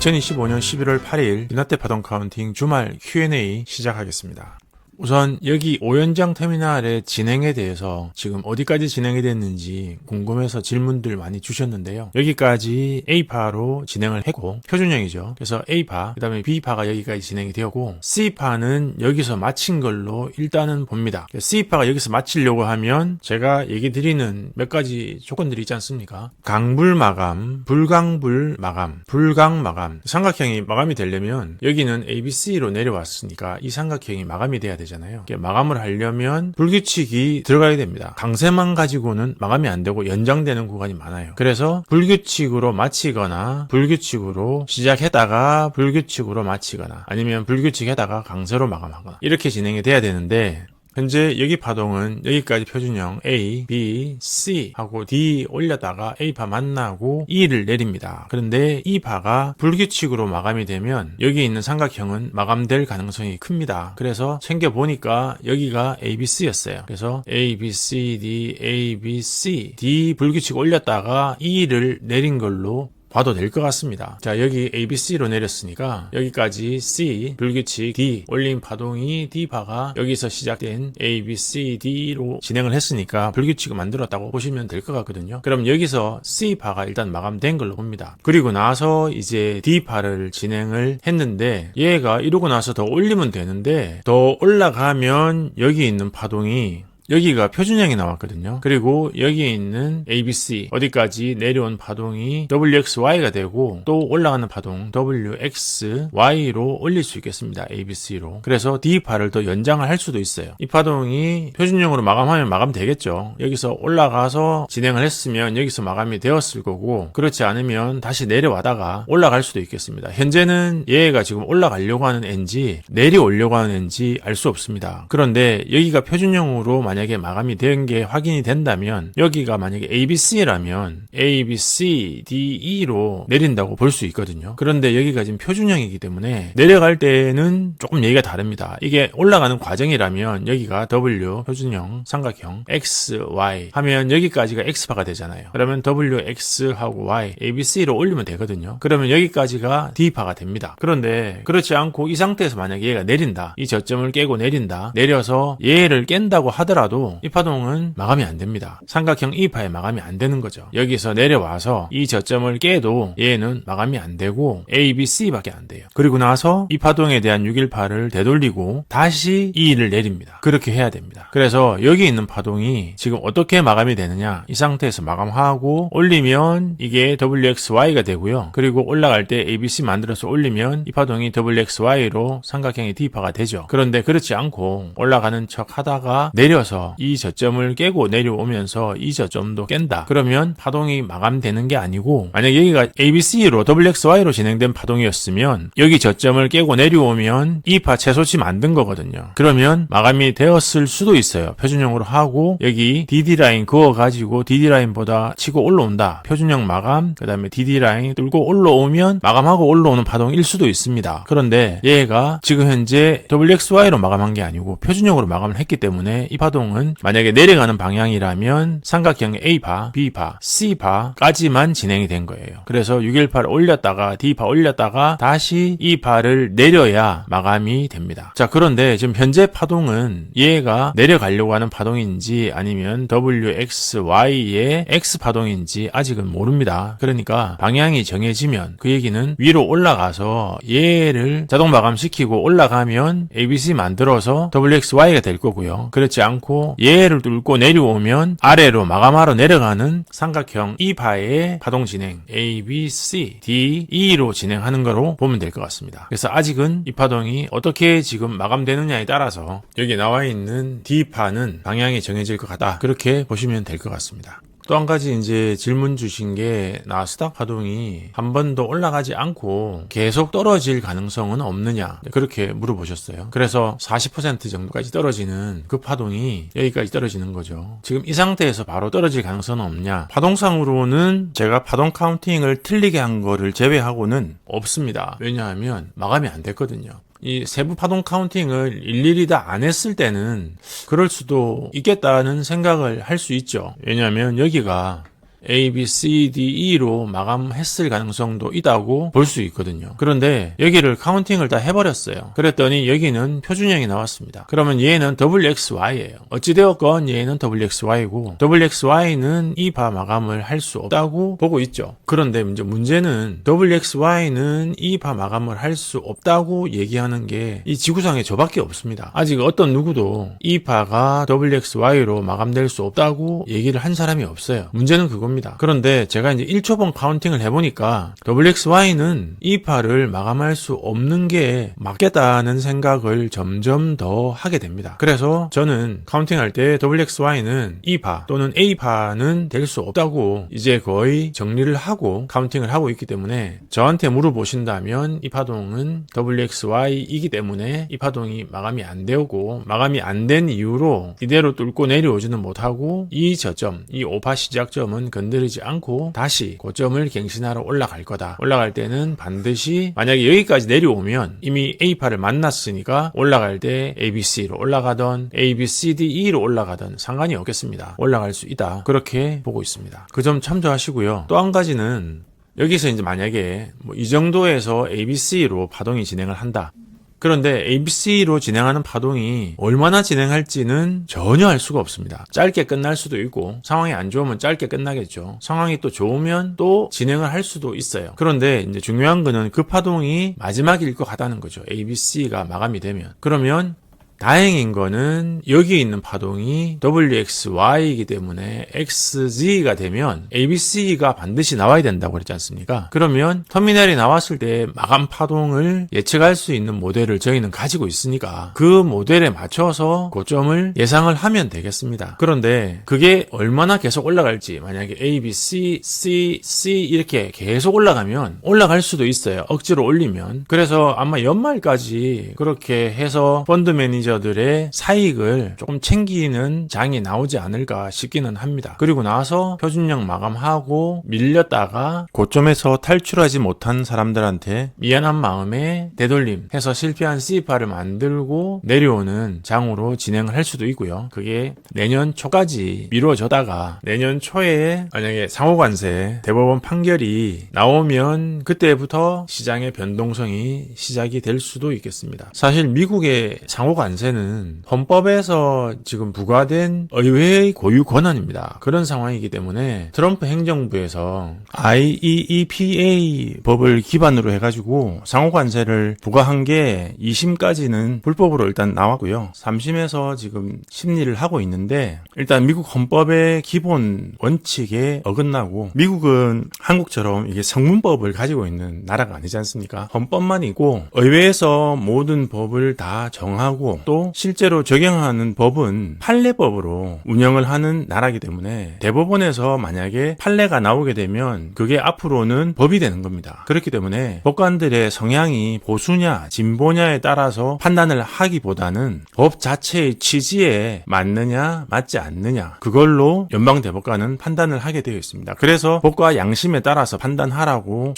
2025년 11월 8일 이나때 파동 카운팅 주말 Q&A 시작하겠습니다. 우선 여기 오연장 터미널의 진행에 대해서 지금 어디까지 진행이 됐는지 궁금해서 질문들 많이 주셨는데요. 여기까지 A파로 진행을 했고 표준형이죠. 그래서 A파, 그 다음에 B파가 여기까지 진행이 되었고 C파는 여기서 마친 걸로 일단은 봅니다. C파가 여기서 마치려고 하면 제가 얘기 드리는 몇 가지 조건들이 있지 않습니까? 강불 마감, 불강불 마감, 불강 마감. 삼각형이 마감이 되려면 여기는 ABC로 내려왔으니까 이 삼각형이 마감이 돼야 되잖아요. 마감을 하려면 불규칙이 들어가야 됩니다. 강세만 가지고는 마감이 안 되고 연장되는 구간이 많아요. 그래서 불규칙으로 마치거나 불규칙으로 시작했다가 불규칙으로 마치거나 아니면 불규칙했다가 강세로 마감하거나 이렇게 진행이 돼야 되는데 현재 여기 파동은 여기까지 표준형 A, B, C 하고 D 올렸다가 A파 만나고 E를 내립니다. 그런데 이 파가 불규칙으로 마감이 되면 여기 있는 삼각형은 마감될 가능성이 큽니다. 그래서 챙겨보니까 여기가 A, B, C였어요. 그래서 A, B, C, D, A, B, C, D 불규칙 올렸다가 E를 내린 걸로 봐도 될 것 같습니다. 자, 여기 ABC로 내렸으니까 여기까지 C, 불규칙 D, 올린 파동이 D파가 여기서 시작된 ABCD로 진행을 했으니까 불규칙을 만들었다고 보시면 될 것 같거든요. 그럼 여기서 C파가 일단 마감된 걸로 봅니다. 그리고 나서 이제 D파를 진행을 했는데 얘가 이러고 나서 더 올리면 되는데 더 올라가면 여기 있는 파동이 여기가 표준형이 나왔거든요. 그리고 여기에 있는 ABC 어디까지 내려온 파동이 WXY가 되고 또 올라가는 파동 WXY로 올릴 수 있겠습니다. ABC로. 그래서 D파를 더 연장을 할 수도 있어요. 이 파동이 표준형으로 마감하면 마감되겠죠. 여기서 올라가서 진행을 했으면 여기서 마감이 되었을 거고 그렇지 않으면 다시 내려와다가 올라갈 수도 있겠습니다. 현재는 얘가 지금 올라가려고 하는 N지 내려오려고 하는 N지 알 수 없습니다. 그런데 여기가 표준형으로 만약에 마감이 된 게 확인이 된다면 여기가 만약에 ABC라면 A, B, C, D, E로 내린다고 볼 수 있거든요. 그런데 여기가 지금 표준형이기 때문에 내려갈 때는 조금 얘기가 다릅니다. 이게 올라가는 과정이라면 여기가 W 표준형 삼각형 X, Y 하면 여기까지가 X파가 되잖아요. 그러면 W, X하고 Y, A, B, C로 올리면 되거든요. 그러면 여기까지가 D파가 됩니다. 그런데 그렇지 않고 이 상태에서 만약에 얘가 내린다. 이 저점을 깨고 내린다. 내려서 얘를 깬다고 하더라도 이 파동은 마감이 안 됩니다. 삼각형 E파에 마감이 안 되는 거죠. 여기서 내려와서 이 저점을 깨도 얘는 마감이 안 되고 A, B, C밖에 안 돼요. 그리고 나서 이 파동에 대한 618을 되돌리고 다시 E를 내립니다. 그렇게 해야 됩니다. 그래서 여기 있는 파동이 지금 어떻게 마감이 되느냐 이 상태에서 마감하고 올리면 이게 WXY가 되고요. 그리고 올라갈 때 ABC 만들어서 올리면 이 파동이 WXY로 삼각형의 D파가 되죠. 그런데 그렇지 않고 올라가는 척 하다가 내려서 이 저점을 깨고 내려오면서 이 저점도 깬다. 그러면 파동이 마감되는 게 아니고 만약 여기가 ABC로 WXY로 진행된 파동이었으면 여기 저점을 깨고 내려오면 이 파 최소치 만든 거거든요. 그러면 마감이 되었을 수도 있어요. 표준형으로 하고 여기 DD라인 그어가지고 DD라인보다 치고 올라온다. 표준형 마감 그 다음에 DD라인 뚫고 올라오면 마감하고 올라오는 파동일 수도 있습니다. 그런데 얘가 지금 현재 WXY로 마감한 게 아니고 표준형으로 마감을 했기 때문에 이 파동은 만약에 내려가는 방향이라면 삼각형 A파, B파, C파까지만 진행이 된 거예요. 그래서 618을 올렸다가 D파 올렸다가 다시 이 파를 내려야 마감이 됩니다. 자, 그런데 지금 현재 파동은 얘가 내려가려고 하는 파동인지 아니면 WXY의 X파동인지 아직은 모릅니다. 그러니까 방향이 정해지면 그 얘기는 위로 올라가서 얘를 자동 마감시키고 올라가면 ABC 만들어서 WXY가 될 거고요. 그렇지 않고 얘를 뚫고 내려오면 아래로 마감하러 내려가는 삼각형 E파의 파동 진행 A, B, C, D, E로 진행하는 거로 보면 될 것 같습니다. 그래서 아직은 이 파동이 어떻게 지금 마감되느냐에 따라서 여기 나와 있는 D파는 방향이 정해질 것 같다. 그렇게 보시면 될 것 같습니다. 또 한 가지 이제 질문 주신 게 나스닥 파동이 한 번도 올라가지 않고 계속 떨어질 가능성은 없느냐 그렇게 물어보셨어요. 그래서 40% 정도까지 떨어지는 그 파동이 여기까지 떨어지는 거죠. 지금 이 상태에서 바로 떨어질 가능성은 없냐? 파동상으로는 제가 파동 카운팅을 틀리게 한 거를 제외하고는 없습니다. 왜냐하면 마감이 안 됐거든요. 이 세부 파동 카운팅을 일일이 다 안 했을 때는 그럴 수도 있겠다는 생각을 할 수 있죠. 왜냐하면 여기가 A, B, C, D, E로 마감했을 가능성도 있다고 볼 수 있거든요. 그런데 여기를 카운팅을 다 해버렸어요. 그랬더니 여기는 표준형이 나왔습니다. 그러면 얘는 WXY예요. 어찌되었건 얘는 WXY고 WXY는 이 바 마감을 할 수 없다고 보고 있죠. 그런데 문제는 WXY는 이 바 마감을 할 수 없다고 얘기하는 게 이 지구상에 저밖에 없습니다. 아직 어떤 누구도 이 바가 WXY로 마감될 수 없다고 얘기를 한 사람이 없어요. 문제는 그겁니다. 그런데 제가 이제 1초번 카운팅을 해보니까 WXY는 이 바를 마감할 수 없는 게 맞겠다는 생각을 점점 더 하게 됩니다. 그래서 저는 카운팅할 때 WXY는 이 바 또는 A 바는 될 수 없다고 이제 거의 정리를 하고 카운팅을 하고 있기 때문에 저한테 물어보신다면 이 파동은 WXY이기 때문에 이 파동이 마감이 안 되고 마감이 안 된 이유로 이대로 뚫고 내려오지는 못하고 이 저점, 이 5파 시작점은 건드리지 않고 다시 고점을 갱신하러 올라갈 거다. 올라갈 때는 반드시 만약에 여기까지 내려오면 이미 A파를 만났으니까 올라갈 때 ABC로 올라가던 ABCDE로 올라가던 상관이 없겠습니다. 올라갈 수 있다. 그렇게 보고 있습니다. 그 점 참조하시고요. 또 한 가지는 여기서 이제 만약에 이 정도에서 ABC로 파동이 진행을 한다. 그런데 ABC로 진행하는 파동이 얼마나 진행할지는 전혀 알 수가 없습니다. 짧게 끝날 수도 있고 상황이 안 좋으면 짧게 끝나겠죠. 상황이 또 좋으면 또 진행을 할 수도 있어요. 그런데 이제 중요한 거는 그 파동이 마지막일 것 같다는 거죠. ABC가 마감이 되면. 그러면 다행인 거는 여기 있는 파동이 WXY이기 때문에 XZ가 되면 ABC가 반드시 나와야 된다고 그랬지 않습니까? 그러면 터미널이 나왔을 때 마감 파동을 예측할 수 있는 모델을 저희는 가지고 있으니까 그 모델에 맞춰서 고점을 예상을 하면 되겠습니다. 그런데 그게 얼마나 계속 올라갈지 만약에 A, B, C, C, C 이렇게 계속 올라가면 올라갈 수도 있어요. 억지로 올리면. 그래서 아마 연말까지 그렇게 해서 펀드 매니저 들의 사익을 조금 챙기는 장이 나오지 않을까 싶기는 합니다. 그리고 나서 표준형 마감하고 밀렸다가 고점에서 탈출하지 못한 사람들한테 미안한 마음에 되돌림 해서 실패한 C파를 만들고 내려오는 장으로 진행을 할 수도 있고요. 그게 내년 초까지 미뤄져다가 내년 초에 만약에 상호관세 대법원 판결이 나오면 그때부터 시장의 변동성이 시작이 될 수도 있겠습니다. 사실 미국의 상호관세 는 헌법에서 지금 부과된 의회의 고유 권한입니다. 그런 상황이기 때문에 트럼프 행정부에서 IEEPA 법을 기반으로 해가지고 상호관세를 부과한 게 2심까지는 불법으로 일단 나왔고요. 3심에서 지금 심리를 하고 있는데 일단 미국 헌법의 기본 원칙에 어긋나고 미국은 한국처럼 이게 성문법을 가지고 있는 나라가 아니지 않습니까? 헌법만이고 의회에서 모든 법을 다 정하고 또 실제로 적용하는 법은 판례법으로 운영을 하는 나라이기 때문에 대법원에서 만약에 판례가 나오게 되면 그게 앞으로는 법이 되는 겁니다. 그렇기 때문에 법관들의 성향이 보수냐 진보냐에 따라서 판단을 하기보다는 법 자체의 취지에 맞느냐 맞지 않느냐 그걸로 연방대법관은 판단을 하게 되어 있습니다. 그래서 법과 양심에 따라서 판단하라고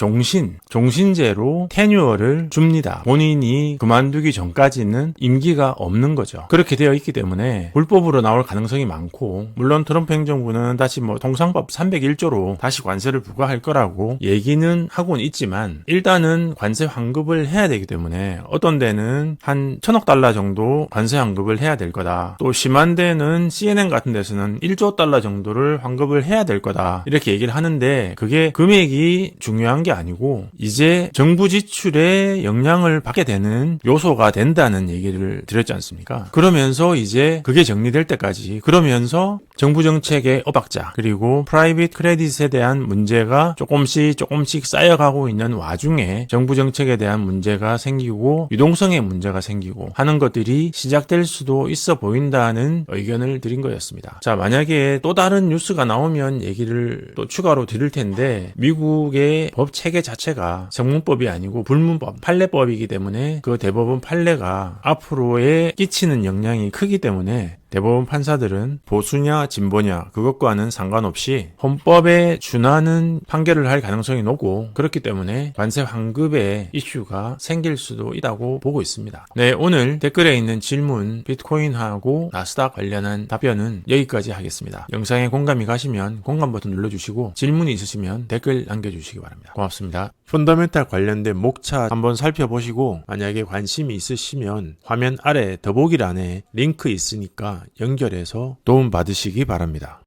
종신제로 테뉴어를 줍니다. 본인이 그만두기 전까지는 임기가 없는 거죠. 그렇게 되어 있기 때문에 불법으로 나올 가능성이 많고 물론 트럼프 행정부는 다시 통상법 301조로 다시 관세를 부과할 거라고 얘기는 하고는 있지만 일단은 관세 환급을 해야 되기 때문에 어떤 데는 한 1,000억 달러 정도 관세 환급을 해야 될 거다. 또 심한 데는 CNN 같은 데서는 1조 달러 정도를 환급을 해야 될 거다. 이렇게 얘기를 하는데 그게 금액이 중요한 게 아니고 이제 정부 지출에 영향을 받게 되는 요소가 된다는 얘기를 드렸지 않습니까? 그러면서 이제 그게 정리될 때까지 그러면서 정부 정책의 엇박자 그리고 프라이빗 크레딧에 대한 문제가 조금씩 쌓여가고 있는 와중에 정부 정책에 대한 문제가 생기고 유동성의 문제가 생기고 하는 것들이 시작될 수도 있어 보인다는 의견을 드린 거였습니다. 자, 만약에 또 다른 뉴스가 나오면 얘기를 또 추가로 드릴 텐데 미국의 법 체계 자체가 성문법이 아니고 불문법, 판례법이기 때문에 그 대법원 판례가 앞으로의 끼치는 영향이 크기 때문에 대법원 판사들은 보수냐 진보냐 그것과는 상관없이 헌법에 준하는 판결을 할 가능성이 높고, 그렇기 때문에 관세 환급의 이슈가 생길 수도 있다고 보고 있습니다. 네, 오늘 댓글에 있는 질문 비트코인하고 나스닥 관련한 답변은 여기까지 하겠습니다. 영상에 공감이 가시면 공감 버튼 눌러주시고, 질문이 있으시면 댓글 남겨주시기 바랍니다. 고맙습니다. 펀더멘탈 관련된 목차 한번 살펴보시고, 만약에 관심이 있으시면 화면 아래 더보기란에 링크 있으니까 연결해서 도움 받으시기 바랍니다.